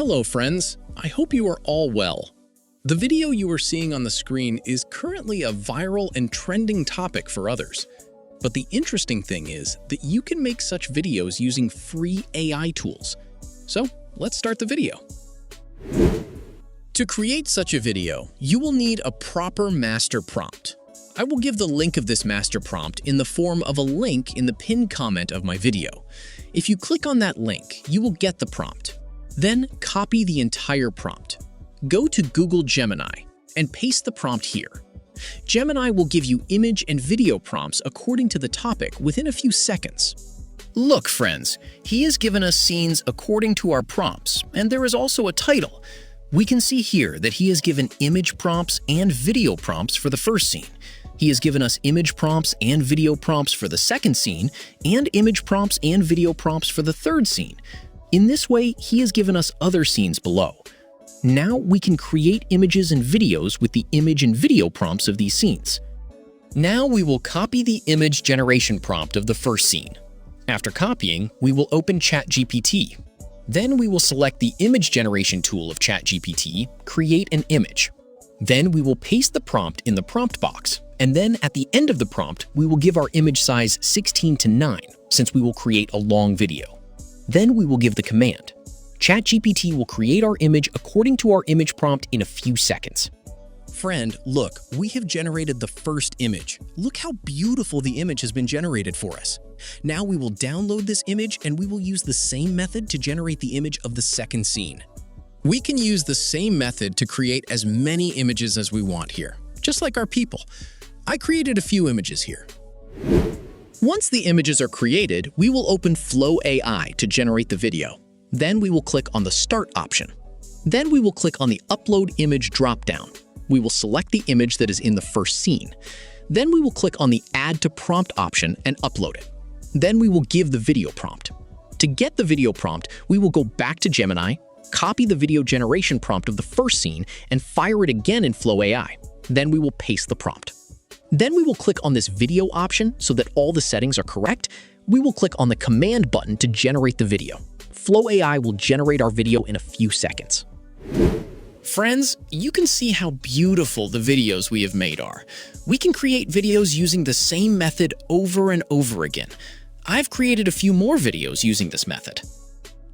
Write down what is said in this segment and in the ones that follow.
Hello friends, I hope you are all well. The video you are seeing on the screen is currently a viral and trending topic for others. But the interesting thing is that you can make such videos using free AI tools. So let's start the video. To create such a video, you will need a proper master prompt. I will give the link of this master prompt in the form of a link in the pinned comment of my video. If you click on that link, you will get the prompt. Then copy the entire prompt. Go to Google Gemini and paste the prompt here. Gemini will give you image and video prompts according to the topic within a few seconds. Look, friends, he has given us scenes according to our prompts, and there is also a title. We can see here that he has given image prompts and video prompts for the first scene. He has given us image prompts and video prompts for the second scene, and image prompts and video prompts for the third scene. In this way, he has given us other scenes below. Now we can create images and videos with the image and video prompts of these scenes. Now we will copy the image generation prompt of the first scene. After copying, we will open ChatGPT. Then we will select the image generation tool of ChatGPT, create an image. Then we will paste the prompt in the prompt box. And then at the end of the prompt, we will give our image size 16:9, since we will create a long video. Then we will give the command. ChatGPT will create our image according to our image prompt in a few seconds. Friend, look, we have generated the first image. Look how beautiful the image has been generated for us. Now we will download this image and we will use the same method to generate the image of the second scene. We can use the same method to create as many images as we want here, just like our people. I created a few images here. Once the images are created, we will open Flow AI to generate the video. Then we will click on the Start option. Then we will click on the Upload Image dropdown. We will select the image that is in the first scene. Then we will click on the Add to Prompt option and upload it. Then we will give the video prompt. To get the video prompt, we will go back to Gemini, copy the video generation prompt of the first scene, and fire it again in Flow AI. Then we will paste the prompt. Then we will click on this video option so that all the settings are correct. We will click on the command button to generate the video. Flow AI will generate our video in a few seconds. Friends, you can see how beautiful the videos we have made are. We can create videos using the same method over and over again. I've created a few more videos using this method.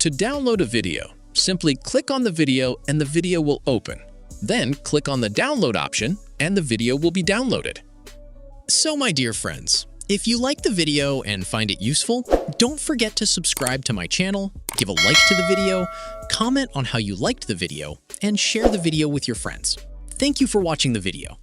To download a video, simply click on the video and the video will open. Then click on the download option and the video will be downloaded. So my dear friends, if you like the video and find it useful, don't forget to subscribe to my channel, give a like to the video, comment on how you liked the video, and share the video with your friends. Thank you for watching the video.